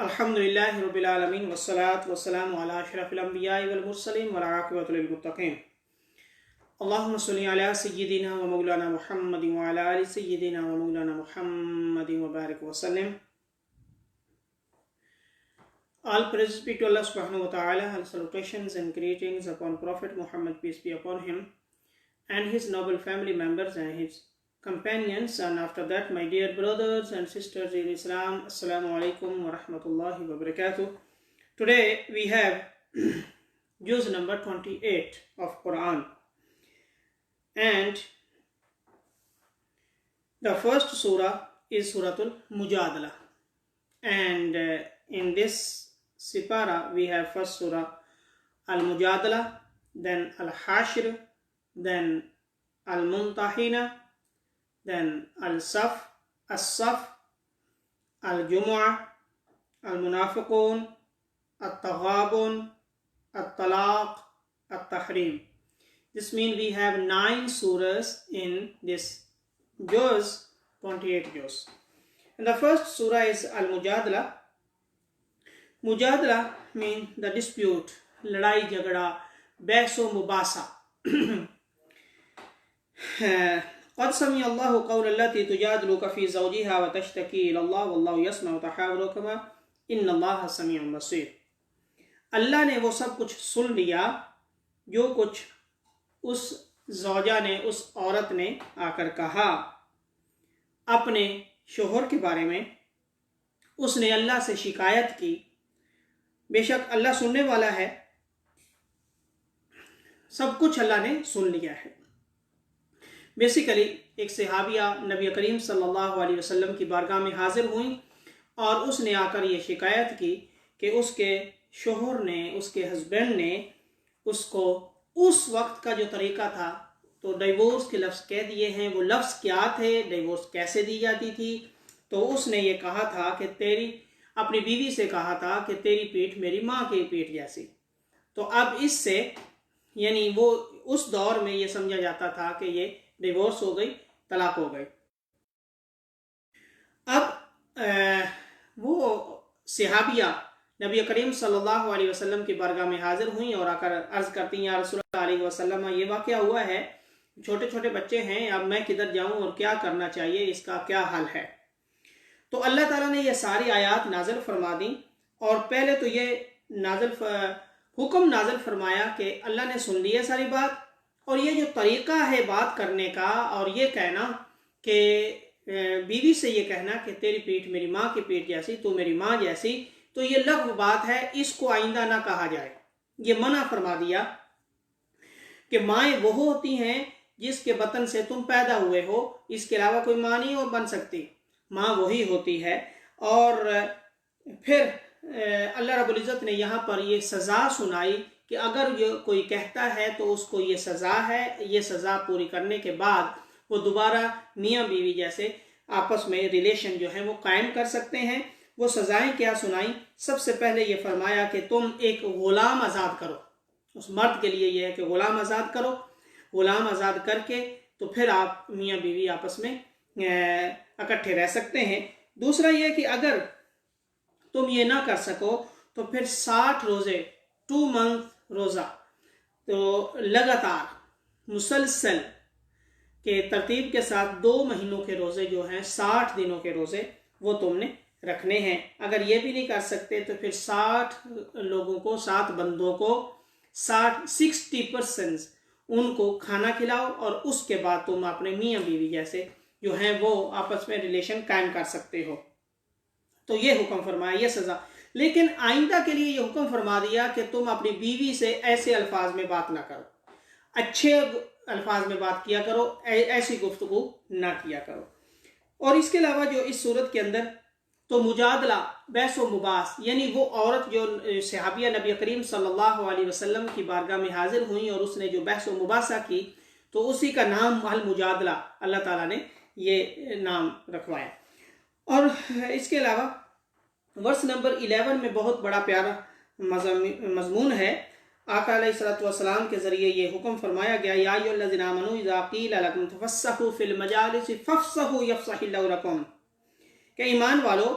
الحمدللہ رب العالمین والصلاة والسلام علی اشرف الانبیاء والمرسلین والعاقبۃ للمتقین اللہم صلی علی سیدنا و مولانا محمد وعلی آل سیدنا و مولانا محمد وبارک وسلم. All praise be to Allah subhanahu wa ta'ala. All salutations and greetings upon Prophet Muhammad, peace be upon him, and his noble family members and his companions. And after that, my dear brothers and sisters in Islam, Assalamu alaikum wa rahmatullahi wa barakatuh. Today we have juz number 28 of Quran, and the first surah is Suratul Mujadala, and in this Sipara we have first surah Al-Mujadala, then Al-Hashr, then Al-Muntahina, then Al-Saf, As-Saf, Al-Jumu'ah, Al-Munafiqun, At-Taghabun, At-Talaq, At-Tahrim. This means we have 9 surahs in this juz, 28 juz. And the first surah is Al-Mujadala. Mujadala means the dispute, ladai jagda, bahs o mubasa. قد سمع الله قول التي تجادلك في زوجها وتشتكي إلى الله والله يسمع تحاوركما إن الله سميع بصير. اللہ نے وہ سب کچھ سن لیا جو کچھ اس زوجہ نے، اس عورت نے آ کر کہا اپنے شوہر کے بارے میں. اس نے اللہ سے شکایت کی، بے شک اللہ سننے والا ہے، سب کچھ اللہ نے سن لیا ہے. بیسیکلی ایک صحابیہ نبی کریم صلی اللہ علیہ وسلم کی بارگاہ میں حاضر ہوئیں اور اس نے آ کر یہ شکایت کی کہ اس کے شوہر نے، اس کے ہسبینڈ نے اس کو اس وقت کا جو طریقہ تھا، تو ڈیورس کے لفظ کہہ دیے ہیں، وہ لفظ کیا تھے، ڈیورس کیسے دی جاتی تھی. تو اس نے یہ کہا تھا کہ اپنی بیوی سے کہا تھا کہ تیری پیٹھ میری ماں کی پیٹھ جیسی. تو اب اس سے یعنی وہ اس دور میں یہ سمجھا جاتا تھا کہ یہ ڈیورس ہو گئی، طلاق ہو گئی. اب وہ صحابیہ نبی کریم صلی اللہ علیہ وسلم کی بارگاہ میں حاضر ہوئیں اور آ کر عرض کرتی ہیں، یا رسول اللہ علیہ وسلم یہ واقعہ ہوا ہے، چھوٹے چھوٹے بچے ہیں، اب میں کدھر جاؤں اور کیا کرنا چاہیے، اس کا کیا حل ہے. تو اللہ تعالیٰ نے یہ ساری آیات نازل فرما دیں، اور پہلے تو یہ حکم نازل فرمایا کہ اللہ نے سن لی ہے ساری بات، اور یہ جو طریقہ ہے بات کرنے کا، اور یہ کہنا کہ بیوی سے یہ کہنا کہ تیری پیٹھ میری ماں کی پیٹھ جیسی، تو میری ماں جیسی، تو یہ لغو بات ہے، اس کو آئندہ نہ کہا جائے. یہ منع فرما دیا کہ مائیں وہ ہوتی ہیں جس کے بطن سے تم پیدا ہوئے ہو، اس کے علاوہ کوئی ماں نہیں اور بن سکتی، ماں وہی ہوتی ہے. اور پھر اللہ رب العزت نے یہاں پر یہ سزا سنائی کہ اگر یہ کوئی کہتا ہے تو اس کو یہ سزا ہے، یہ سزا پوری کرنے کے بعد وہ دوبارہ میاں بیوی جیسے آپس میں ریلیشن جو ہے وہ قائم کر سکتے ہیں. وہ سزائیں کیا سنائیں؟ سب سے پہلے یہ فرمایا کہ تم ایک غلام آزاد کرو. اس مرد کے لیے یہ ہے کہ غلام آزاد کرو، غلام آزاد کر کے تو پھر آپ میاں بیوی آپس میں اکٹھے رہ سکتے ہیں. دوسرا یہ کہ اگر تم یہ نہ کر سکو تو پھر 60 روزے 2 منتھ روزہ، تو لگاتار مسلسل کے ترتیب کے ساتھ 2 مہینوں کے روزے جو ہیں، 60 دنوں کے روزے وہ تم نے رکھنے ہیں. اگر یہ بھی نہیں کر سکتے تو پھر 60 لوگوں کو، 7 بندوں کو 60% ان کو کھانا کھلاؤ، اور اس کے بعد تم اپنے میاں بیوی جیسے جو ہیں وہ آپس میں ریلیشن قائم کر سکتے ہو. تو یہ حکم فرمایا، یہ سزا. لیکن آئندہ کے لیے یہ حکم فرما دیا کہ تم اپنی بیوی سے ایسے الفاظ میں بات نہ کرو، اچھے الفاظ میں بات کیا کرو، ایسی گفتگو نہ کیا کرو. اور اس کے علاوہ جو اس صورت کے اندر تو مجادلہ، بحث و مباحث، یعنی وہ عورت جو صحابیہ نبی کریم صلی اللہ علیہ وسلم کی بارگاہ میں حاضر ہوئیں اور اس نے جو بحث و مباحثہ کی، تو اسی کا نام المجادلہ اللہ تعالیٰ نے یہ نام رکھوایا. اور اس کے علاوہ ورس نمبر 11 میں بہت بڑا پیارا مضمون ہے. آقا علیہ الصلوۃ والسلام کے ذریعے یہ حکم فرمایا گیا، یا ایھا الذین آمنوا اذا قیل لکم تفسحوا فی المجالس فافصحوا یفصح اللہ لکم، کہ ایمان والو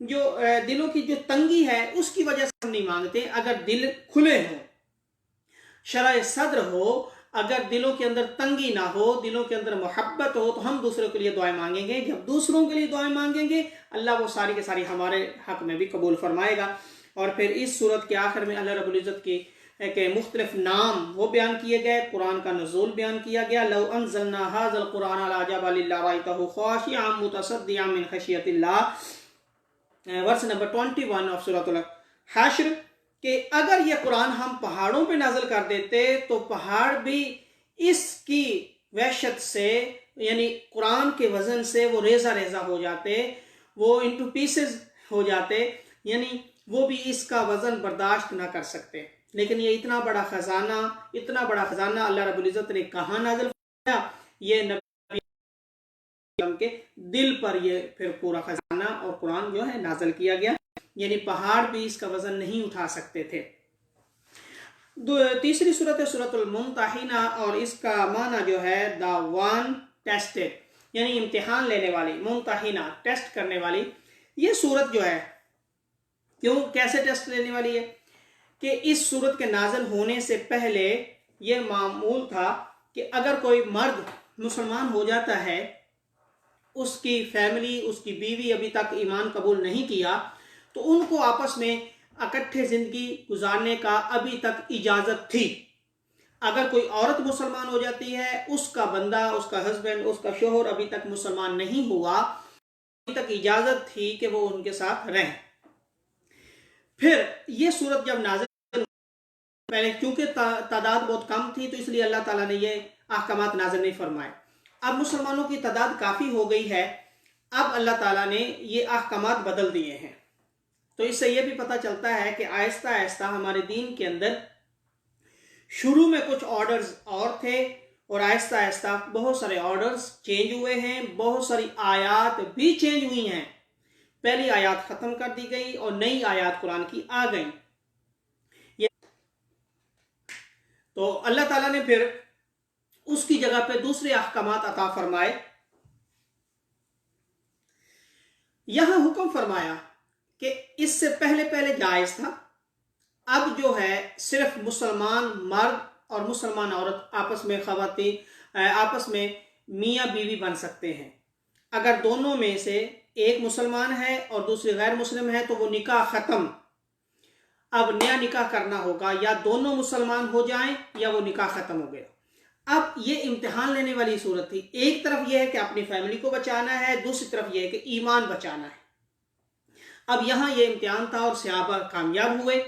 جو دلوں کی جو تنگی ہے اس کی وجہ سے ہم نہیں مانگتے. اگر دل کھلے ہوں، شرح صدر ہو، اگر دلوں کے اندر تنگی نہ ہو، دلوں کے اندر محبت ہو، تو ہم دوسروں کے لیے دعائیں مانگیں گے. جب دوسروں کے لیے دعائیں مانگیں گے اللہ وہ ساری کے ساری ہمارے حق میں بھی قبول فرمائے گا. اور پھر اس صورت کے آخر میں اللہ رب العزت کی کہ مختلف نام وہ بیان کیے گئے، قرآن کا نزول بیان کیا گیا. لو انزلنا هذا القرآن على جبل لرأيته خاشعا متصدعا من خشیۃ اللہ، ورس نمبر 21 آف سورۃ الحشر، کہ اگر یہ قرآن ہم پہاڑوں پہ نازل کر دیتے تو پہاڑ بھی اس کی وحشت سے، یعنی قرآن کے وزن سے وہ ریزہ ریزہ ہو جاتے، وہ انٹو پیسز ہو جاتے، یعنی وہ بھی اس کا وزن برداشت نہ کر سکتے. لیکن یہ اتنا بڑا خزانہ اللہ رب العزت نے کہاں نازل فرمایا؟ یہ نبی کے دل پر یہ پھر پورا خزانہ اور قرآن جو ہے نازل کیا گیا، یعنی پہاڑ بھی اس کا وزن نہیں اٹھا سکتے تھے. تیسری صورت ہے سورۃ الممتحنہ، اور اس کا معنی جو ہے دا ون ٹیسٹڈ، یعنی امتحان لینے والی، ممتحنہ ٹیسٹ کرنے والی. یہ صورت جو ہے کیسے ٹیسٹ لینے والی ہے کہ اس صورت کے نازل ہونے سے پہلے یہ معمول تھا کہ اگر کوئی مرد مسلمان ہو جاتا ہے، اس کی فیملی، اس کی بیوی ابھی تک ایمان قبول نہیں کیا، تو ان کو آپس میں اکٹھے زندگی گزارنے کا ابھی تک اجازت تھی. اگر کوئی عورت مسلمان ہو جاتی ہے، اس کا بندہ، اس کا ہسبینڈ، اس کا شوہر ابھی تک مسلمان نہیں ہوا، ابھی تک اجازت تھی کہ وہ ان کے ساتھ رہیں. پھر یہ صورت جب نازل، پہلے چونکہ تعداد بہت کم تھی تو اس لیے اللہ تعالیٰ نے یہ احکامات نازل نہیں فرمائے. اب مسلمانوں کی تعداد کافی ہو گئی ہے، اب اللہ تعالیٰ نے یہ احکامات بدل دیے ہیں. تو اس سے یہ بھی پتہ چلتا ہے کہ آہستہ آہستہ ہمارے دین کے اندر شروع میں کچھ آرڈرز اور تھے، اور آہستہ آہستہ بہت سارے آرڈرز چینج ہوئے ہیں، بہت ساری آیات بھی چینج ہوئی ہیں. پہلی آیات ختم کر دی گئی اور نئی آیات قرآن کی آ گئیں. تو اللہ تعالیٰ نے پھر اس کی جگہ پہ دوسرے احکامات عطا فرمائے. یہاں حکم فرمایا کہ اس سے پہلے جائز تھا، اب جو ہے صرف مسلمان مرد اور مسلمان عورت آپس میں خواتین آپس میں میاں بیوی بن سکتے ہیں. اگر دونوں میں سے ایک مسلمان ہے اور دوسری غیر مسلم ہے تو وہ نکاح ختم، اب نیا نکاح کرنا ہوگا، یا دونوں مسلمان ہو جائیں یا وہ نکاح ختم ہو گیا. اب یہ امتحان لینے والی صورت تھی. ایک طرف یہ ہے کہ اپنی فیملی کو بچانا ہے، دوسری طرف یہ ہے کہ ایمان بچانا ہے. اب یہاں یہ امتحان تھا اور صحابہ کامیاب ہوئے.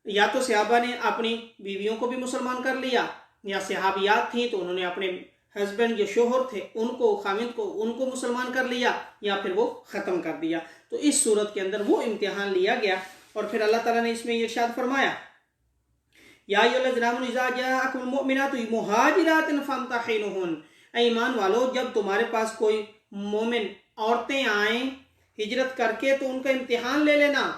یا تو صحابہ نے اپنی بیویوں کو بھی مسلمان کر لیا، یا صحابیات تھیں تو انہوں نے اپنے ہسبینڈ جو شوہر تھے ان کو، خامند کو، ان کو مسلمان کر لیا، یا پھر وہ ختم کر دیا. تو اس صورت کے اندر وہ امتحان لیا گیا. اور پھر اللہ تعالیٰ نے اس میں یہ ارشاد فرمایا، یا ایھا الذین آمنوا اذا جاءکم المؤمنات مہاجرات فامتحنوہن، اے ایمان والو جب تمہارے پاس کوئی مومن عورتیں آئیں ہجرت کر کے تو ان کا امتحان لے لینا،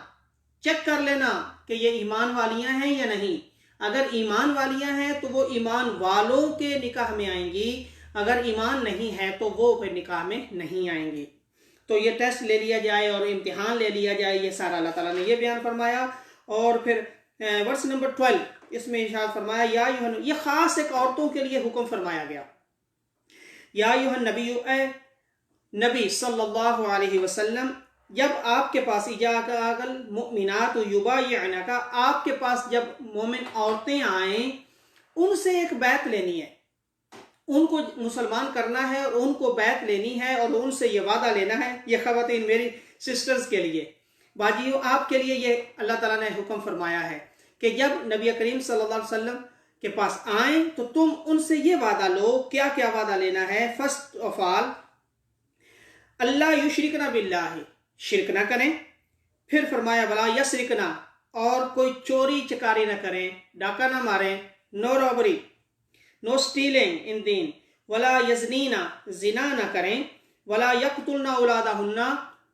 چیک کر لینا کہ یہ ایمان والیاں ہیں یا نہیں. اگر ایمان والیاں ہیں تو وہ ایمان والوں کے نکاح میں آئیں گی، اگر ایمان نہیں ہے تو وہ پھر نکاح میں نہیں آئیں گی. تو یہ ٹیسٹ لے لیا جائے اور امتحان لے لیا جائے، یہ سارا اللہ تعالیٰ نے یہ بیان فرمایا. اور پھر ورس نمبر 12 اس میں ارشاد فرمایا، یہ خاص ایک عورتوں کے لیے حکم فرمایا گیا. یا ایھا النبی، اے نبی صلی اللہ علیہ وسلم، جب آپ کے پاس اجاءک المؤمنات یبایعنک، آپ کے پاس جب مومن عورتیں آئیں ان سے ایک بیعت لینی ہے، ان کو مسلمان کرنا ہے اور ان کو بیعت لینی ہے اور ان سے یہ وعدہ لینا ہے. یہ خواتین میری سسٹرز کے لیے، باجیوں آپ کے لیے یہ اللہ تعالیٰ نے حکم فرمایا ہے کہ جب نبی کریم صلی اللہ علیہ وسلم کے پاس آئیں تو تم ان سے یہ وعدہ لو. کیا کیا وعدہ لینا ہے؟ فرسٹ آف آل اللہ یشرکن باللہ، شرک نہ کریں. پھر فرمایا ولا یسرکن، اور کوئی چوری چکاری نہ کریں، ڈاکہ نہ ماریں، نو رابری، نو اسٹیلنگ ان دین. ولا یزنین، زنا نہ کریں. ولا یقتلن اولادہن،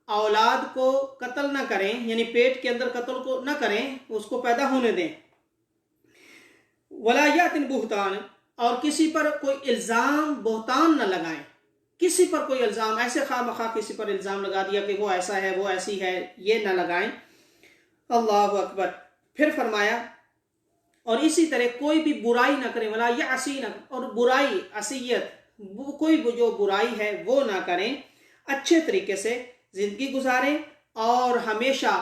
اولاد کو قتل نہ کریں، یعنی پیٹ کے اندر قتل کو نہ کریں، اس کو پیدا ہونے دیں. ولا یاتن بہتان، اور کسی پر کوئی الزام بہتان نہ لگائیں. کسی پر کوئی الزام ایسے خواہ مخواہ کسی پر الزام لگا دیا کہ وہ ایسا ہے وہ ایسی ہے، یہ نہ لگائیں۔ اللہ اکبر۔ پھر فرمایا اور اسی طرح کوئی بھی برائی نہ کریں، ولا یعصین، اور برائی عصیت کوئی جو برائی ہے وہ نہ کریں، اچھے طریقے سے زندگی گزاریں اور ہمیشہ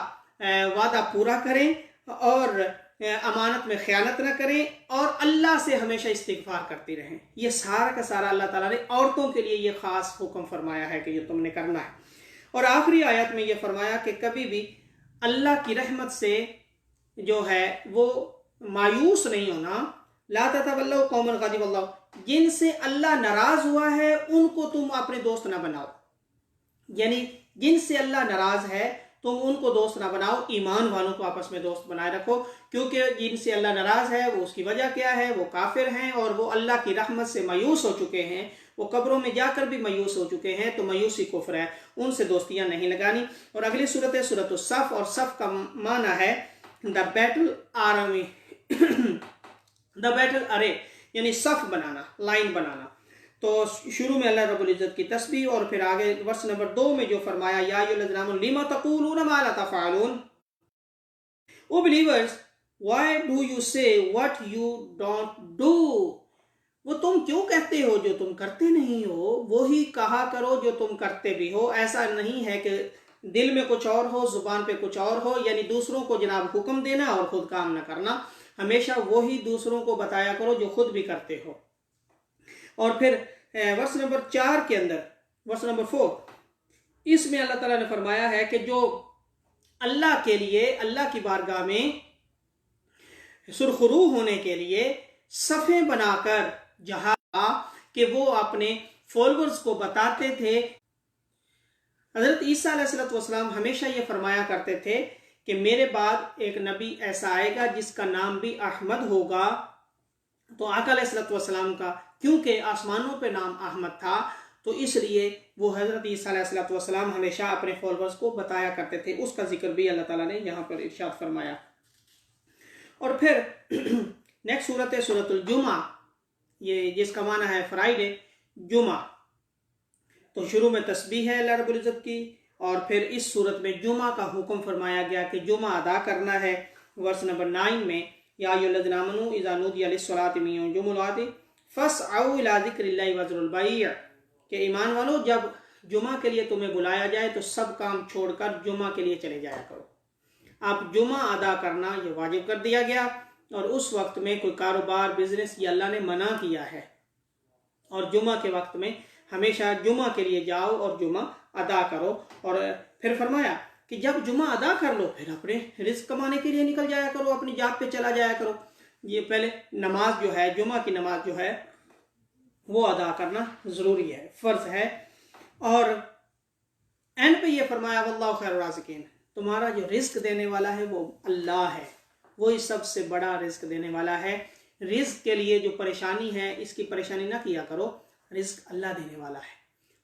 وعدہ پورا کریں اور امانت میں خیانت نہ کریں اور اللہ سے ہمیشہ استغفار کرتی رہیں۔ یہ سارا کا سارا اللہ تعالیٰ نے عورتوں کے لیے یہ خاص حکم فرمایا ہے کہ یہ تم نے کرنا ہے۔ اور آخری آیت میں یہ فرمایا کہ کبھی بھی اللہ کی رحمت سے جو ہے وہ مایوس نہیں ہونا۔ لا تتولوا قوما غضب اللہ، جن سے اللہ ناراض ہوا ہے ان کو تم اپنے دوست نہ بناؤ، یعنی جن سے اللہ ناراض ہے تم ان کو دوست نہ بناؤ، ایمان والوں کو آپس میں دوست بنائے رکھو، کیونکہ جن سے اللہ ناراض ہے وہ اس کی وجہ کیا ہے؟ وہ کافر ہیں اور وہ اللہ کی رحمت سے مایوس ہو چکے ہیں، وہ قبروں میں جا کر بھی مایوس ہو چکے ہیں، تو مایوسی کفر ہے، ان سے دوستیاں نہیں لگانی۔ اور اگلی صورت ہے سورۃ الصف، اور صف کا معنی ہے the battle army the battle ارے، یعنی صف بنانا، لائن بنانا۔ تو شروع میں اللہ رب العزت کی تسبیح اور پھر آگے ورس نمبر 2 میں جو فرمایا یا ایھا الذین آمنوا لم تقولون ما لا تفعلون، او believers why do you say what you don't do، وہ تم کیوں کہتے ہو جو تم کرتے نہیں ہو، وہی کہا کرو جو تم کرتے بھی ہو۔ ایسا نہیں ہے کہ دل میں کچھ اور ہو زبان پہ کچھ اور ہو، یعنی دوسروں کو جناب حکم دینا اور خود کام نہ کرنا، ہمیشہ وہی دوسروں کو بتایا کرو جو خود بھی کرتے ہو۔ اور پھر ورس نمبر 4 کے اندر، ورس نمبر 4، اس میں اللہ تعالیٰ نے فرمایا ہے کہ جو اللہ کے لیے اللہ کی بارگاہ میں سرخرو ہونے کے لیے صفیں بنا کر جہاں کہ وہ اپنے فالورز کو بتاتے تھے۔ حضرت عیسیٰ علیہ السلام ہمیشہ یہ فرمایا کرتے تھے کہ میرے بعد ایک نبی ایسا آئے گا جس کا نام بھی احمد ہوگا۔ تو آقا علیہ السلام کا کیونکہ آسمانوں پہ نام احمد تھا تو اس لیے وہ حضرت عیسیٰ علیہ السلام ہمیشہ اپنے فالورز کو بتایا کرتے تھے، اس کا ذکر بھی اللہ تعالیٰ نے یہاں پر ارشاد فرمایا۔ اور پھر نیکسٹ صورت ہے سورۃ الجمعہ، یہ جس کا معنی ہے فرائیڈے، جمعہ۔ تو شروع میں تسبیح ہے اللہ رب العزت کی، اور پھر اس صورت میں جمعہ کا حکم فرمایا گیا کہ جمعہ ادا کرنا ہے۔ ورس نمبر 9 میں یا ایھا الذین آمنوا اذا نودی للصلاۃ من یوم الجمعۃ فاسعوا الی ذکر اللہ وذروا البیع، کہ ایمان والو جب جمعہ کے لیے تمہیں بلایا جائے تو سب کام چھوڑ کر جمعہ کے لیے چلے جایا کرو۔ آپ جمعہ ادا کرنا یہ واجب کر دیا گیا، اور اس وقت میں کوئی کاروبار بزنس یہ اللہ نے منع کیا ہے، اور جمعہ کے وقت میں ہمیشہ جمعہ کے لیے جاؤ اور جمعہ ادا کرو۔ اور پھر فرمایا کہ جب جمعہ ادا کر لو پھر اپنے رزق کمانے کے لیے نکل جایا کرو، اپنی جاب پہ چلا جایا کرو۔ یہ پہلے نماز جو ہے، جمعہ کی نماز جو ہے وہ ادا کرنا ضروری ہے، فرض ہے۔ اور اینڈ پہ یہ فرمایا واللہ خیر الرازقین، تمہارا جو رزق دینے والا ہے وہ اللہ ہے، وہی سب سے بڑا رزق دینے والا ہے۔ رزق کے لیے جو پریشانی ہے اس کی پریشانی نہ کیا کرو، رزق اللہ دینے والا ہے،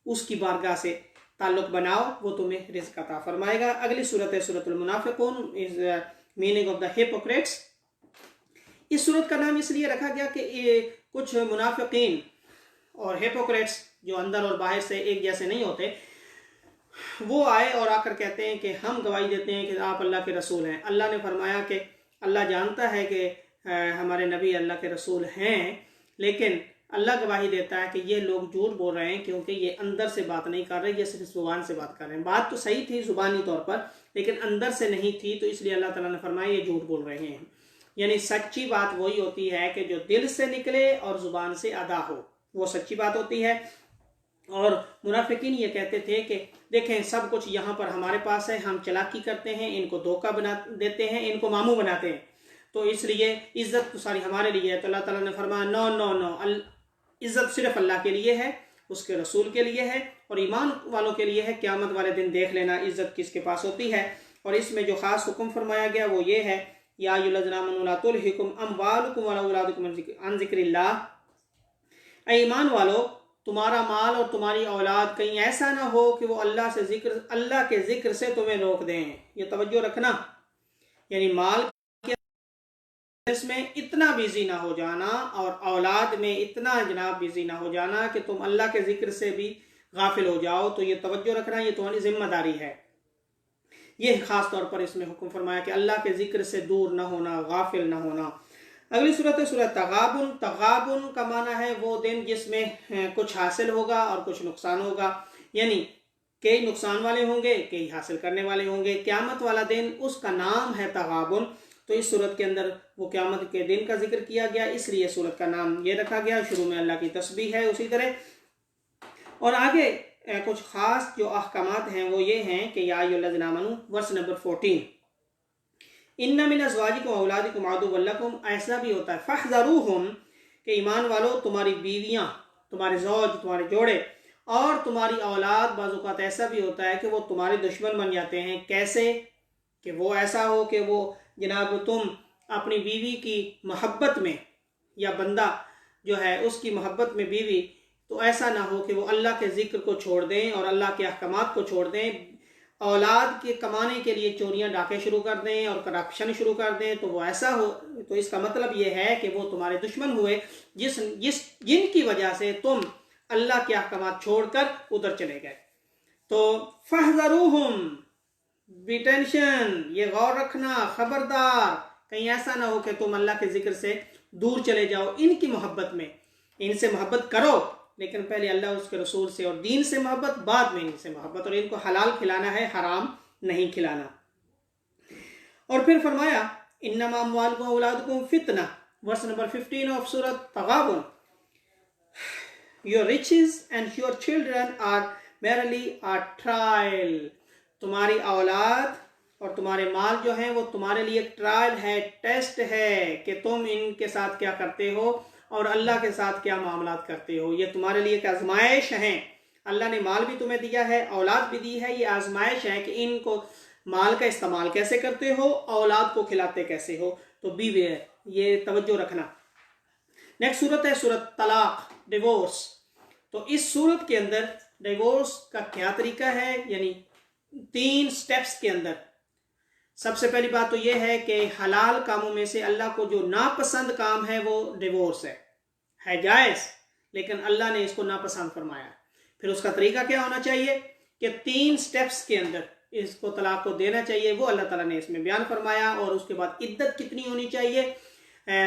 اس کی بارگاہ سے تعلق بناؤ، وہ تمہیں رزق عطا فرمائے گا۔ اگلی صورت ہے سورۃ المنافقون، میننگ آف دا ہیپوکریٹس۔ اس صورت کا نام اس لیے رکھا گیا کہ کچھ منافقین اور ہیپوکریٹس جو اندر اور باہر سے ایک جیسے نہیں ہوتے، وہ آئے اور آ کر کہتے ہیں کہ ہم گواہی دیتے ہیں کہ آپ اللہ کے رسول ہیں۔ اللہ نے فرمایا کہ اللہ جانتا ہے کہ ہمارے نبی اللہ کے رسول ہیں، لیکن اللہ گواہی دیتا ہے کہ یہ لوگ جھوٹ بول رہے ہیں، کیونکہ یہ اندر سے بات نہیں کر رہے، یہ صرف زبان سے بات کر رہے ہیں۔ بات تو صحیح تھی زبانی طور پر، لیکن اندر سے نہیں تھی، تو اس لیے اللہ تعالیٰ نے فرمایا یہ جھوٹ بول رہے ہیں۔ یعنی سچی بات وہی ہوتی ہے کہ جو دل سے نکلے اور زبان سے ادا ہو، وہ سچی بات ہوتی ہے۔ اور منافقین یہ کہتے تھے کہ دیکھیں سب کچھ یہاں پر ہمارے پاس ہے، ہم چلاکی کرتے ہیں، ان کو دھوکہ بنا دیتے ہیں، ان کو ماموں بناتے ہیں، تو اس لیے عزت تو ساری ہمارے لیے ہے۔ تو اللہ تعالیٰ نے فرمایا نو نو نو، عزت صرف اللہ کے لیے ہے، اس کے رسول کے لیے ہے، اور ایمان والوں کے لیے ہے۔ قیامت والے دن دیکھ لینا عزت کس کے پاس ہوتی ہے۔ اور اس میں جو خاص حکم فرمایا گیا وہ یہ ہے یا ایھا الذین آمنوا لا تلھکم اموالکم ولا اولادکم عن ذکر اللہ، اے ایمان والو تمہارا مال اور تمہاری اولاد کہیں ایسا نہ ہو کہ وہ اللہ کے ذکر سے تمہیں روک دیں۔ یہ توجہ رکھنا، یعنی مال اس میں اتنا بیزی نہ ہو جانا اور اولاد میں اتنا جناب بیزی نہ ہو جانا کہ تم اللہ کے ذکر سے بھی غافل ہو جاؤ تو یہ توجہ رکھنا یہ تمہاری ذمہ داری ہے. یہ خاص طور پر اس میں حکم فرمایا کہ اللہ کے ذکر سے دور نہ ہونا، غافل نہ ہونا. اگلی صورت ہے سورۃ تغابن. تغابن کا معنی ہے وہ دن جس میں کچھ حاصل ہوگا اور کچھ نقصان ہوگا، یعنی کئی نقصان والے ہوں گے، کئی حاصل کرنے والے ہوں گے. قیامت والا دن اس کا نام ہے تغابن. تو اس صورت کے اندر وہ قیامت کے دن کا ذکر کیا گیا، اس لیے صورت کا نام یہ رکھا گیا. شروع میں اللہ کی تسبیح ہے اسی طرح. اور آگے کچھ خاص جو احکامات ہیں وہ یہ ہیں کہ یا ایھا الذین آمنوا، ورس نمبر 14، ان من ازواجکم واولادکم عدوا لکم. ایسا بھی ہوتا ہے فاحذروہم کہ ایمان والو تمہاری بیویاں، تمہارے زوج، تمہارے جوڑے اور تمہاری اولاد بعض اوقات ایسا بھی ہوتا ہے کہ وہ تمہارے دشمن بن جاتے ہیں. کیسے؟ کہ وہ ایسا ہو کہ وہ جناب تم اپنی بیوی کی محبت میں، یا بندہ جو ہے اس کی محبت میں بیوی، تو ایسا نہ ہو کہ وہ اللہ کے ذکر کو چھوڑ دیں اور اللہ کے احکامات کو چھوڑ دیں، اولاد کے کمانے کے لیے چوریاں ڈاکے شروع کر دیں اور کرپشن شروع کر دیں. تو وہ ایسا ہو تو اس کا مطلب یہ ہے کہ وہ تمہارے دشمن ہوئے جن کی وجہ سے تم اللہ کے احکامات چھوڑ کر ادھر چلے گئے. تو فاحذروہم، بی ٹینشن، یہ غور رکھنا، خبردار، کہیں ایسا نہ ہو کہ تم اللہ کے ذکر سے دور چلے جاؤ. ان کی محبت میں ان سے محبت کرو، لیکن پہلے اللہ اس کے رسول سے اور دین سے محبت، بعد میں ان سے محبت. اور ان کو حلال کھلانا ہے، حرام نہیں کھلانا. اور پھر فرمایا انما اموالکم واولادکم فتنہ، ورس نمبر 15 آف سورۃ تغابن. Your riches and your children are merely a trial. تمہاری اولاد اور تمہارے مال جو ہیں وہ تمہارے لیے ایک ٹرائل ہے، ٹیسٹ ہے کہ تم ان کے ساتھ کیا کرتے ہو اور اللہ کے ساتھ کیا معاملات کرتے ہو. یہ تمہارے لیے ایک آزمائش ہیں. اللہ نے مال بھی تمہیں دیا ہے، اولاد بھی دی ہے. یہ آزمائش ہے کہ ان کو مال کا استعمال کیسے کرتے ہو، اولاد کو کھلاتے کیسے ہو. تو بی ہے، یہ توجہ رکھنا. نیکسٹ صورت ہے صورت طلاق، ڈیورس. تو اس صورت کے اندر ڈیورس کا کیا طریقہ ہے، یعنی 3 سٹیپس کے اندر. سب سے پہلی بات تو یہ ہے کہ حلال کاموں میں سے اللہ کو جو ناپسند کام ہے وہ ڈیورس ہے جائز، لیکن اللہ نے اس کو ناپسند فرمایا. پھر اس کا طریقہ کیا ہونا چاہیے کہ 3 سٹیپس کے اندر اس کو طلاق کو دینا چاہیے، وہ اللہ تعالیٰ نے اس میں بیان فرمایا. اور اس کے بعد عدت کتنی ہونی چاہیے،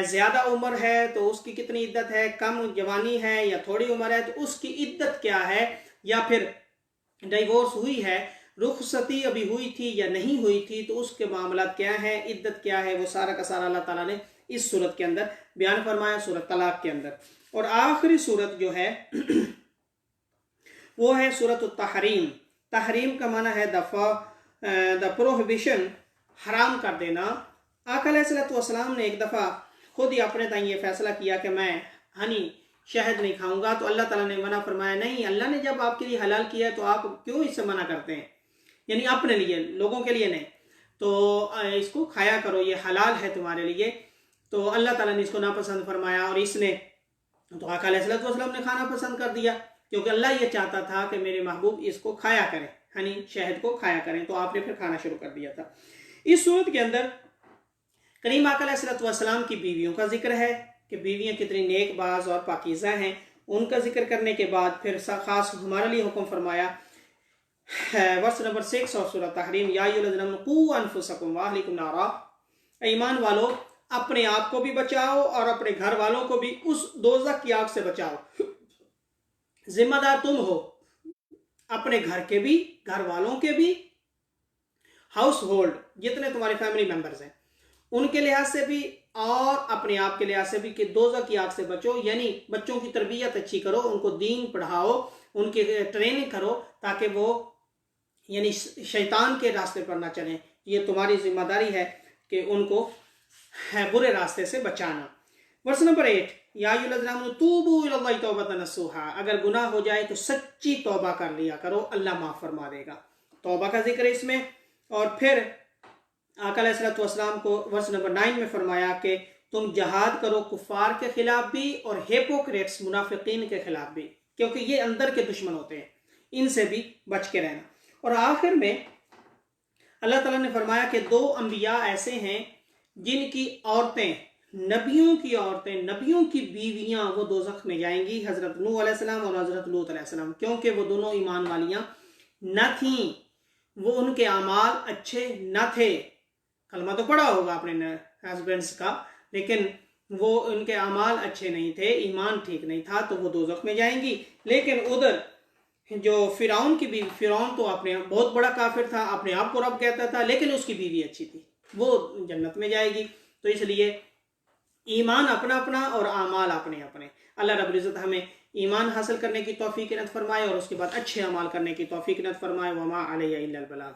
زیادہ عمر ہے تو اس کی کتنی عدت ہے، کم جوانی ہے یا تھوڑی عمر ہے تو اس کی عدت کیا ہے، یا پھر ڈیورس ہوئی ہے، رخصتی ابھی ہوئی تھی یا نہیں ہوئی تھی تو اس کے معاملات کیا ہیں، عدت کیا ہے، وہ سارا کا سارا اللہ تعالیٰ نے اس صورت کے اندر بیان فرمایا، صورت طلاق کے اندر. اور آخری صورت جو ہے وہ ہے صورت التحریم. تحریم کا معنی ہے دا پروہیبیشن، حرام کر دینا. آقا علیہ الصلوۃ والسلام نے ایک دفعہ خود ہی اپنے تائیں یہ فیصلہ کیا کہ میں ہنی شہد نہیں کھاؤں گا، تو اللہ تعالیٰ نے منع فرمایا. نہیں، اللہ نے جب آپ کے لیے حلال کیا ہے تو آپ کیوں اس سے منع کرتے ہیں، یعنی اپنے لیے، لوگوں کے لیے نہیں. تو اس کو کھایا کرو، یہ حلال ہے تمہارے لیے. تو اللہ تعالیٰ نے اس کو ناپسند فرمایا. اور اس نے تو آقا علیہ الصلوۃ والسلام نے کھانا پسند کر دیا، کیونکہ اللہ یہ چاہتا تھا کہ میرے محبوب اس کو کھایا کریں، یعنی شہد کو کھایا کریں. تو آپ نے پھر کھانا شروع کر دیا تھا. اس صورت کے اندر کریم آقا علیہ الصلوۃ والسلام کی بیویوں کا ذکر ہے کہ بیویاں کتنی نیک باز اور پاکیزہ ہیں. ان کا ذکر کرنے کے بعد پھر خاص ہمارے لیے حکم فرمایا، ورس نمبر 6 اور سورۃ تحریم، یا ایھا الذین آمنوا قوا انفسکم واہلیکم نارا. ایمان والو اپنے آپ کو بھی بچاؤ اور اپنے گھر والوں کو بھی اس دوزخ کی آگ سے بچاؤ. ذمہ دار تم ہو، اپنے گھر کے بھی، گھر والوں کے بھی، ہاؤس ہولڈ جتنے تمہارے فیملی ممبرز ہیں ان کے لحاظ سے بھی اور اپنے آپ کے لحاظ سے بھی کہ دوزخ کی آگ سے بچو. یعنی بچوں کی تربیت اچھی کرو، ان کو دین پڑھاؤ، ان کی ٹریننگ کرو تاکہ وہ یعنی شیطان کے راستے پر نہ چلیں. یہ تمہاری ذمہ داری ہے کہ ان کو برے راستے سے بچانا. ورس نمبر 8، یا ایھا الذین آمنوا توبوا الی اللہ توبۃ نصوحا. اگر گناہ ہو جائے تو سچی توبہ کر لیا کرو، اللہ معاف فرما دے گا. توبہ کا ذکر ہے اس میں. اور پھر آقا علیہ الصلوۃ والسلام کو ورس نمبر 9 میں فرمایا کہ تم جہاد کرو کفار کے خلاف بھی اور ہیپوکریٹس منافقین کے خلاف بھی، کیونکہ یہ اندر کے دشمن ہوتے ہیں، ان سے بھی بچ کے رہنا. اور آخر میں اللہ تعالیٰ نے فرمایا کہ 2 انبیاء ایسے ہیں جن کی عورتیں نبیوں کی عورتیں، نبیوں کی بیویاں وہ دوزخ میں جائیں گی، حضرت نوح علیہ السلام اور حضرت لوط علیہ السلام، کیونکہ وہ دونوں ایمان والیاں نہ تھیں، وہ ان کے اعمال اچھے نہ تھے۔ کلمہ تو پڑھا ہوگا اپنے ہسبینڈس کا، لیکن وہ ان کے اعمال اچھے نہیں تھے، ایمان ٹھیک نہیں تھا، تو وہ دوزخ میں جائیں گی۔ لیکن ادھر جو فرعون کی بیوی، فرعون تو اپنے بہت بڑا کافر تھا، اپنے آپ کو رب کہتا تھا، لیکن اس کی بیوی اچھی تھی، وہ جنت میں جائے گی۔ تو اس لیے ایمان اپنا اپنا اور اعمال اپنے اپنے۔ اللہ رب العزت ہمیں ایمان حاصل کرنے کی توفیق عنایت فرمائے اور اس کے بعد اچھے اعمال کرنے کی توفیق عنایت فرمائے۔ وما علیہ الا البلاغ۔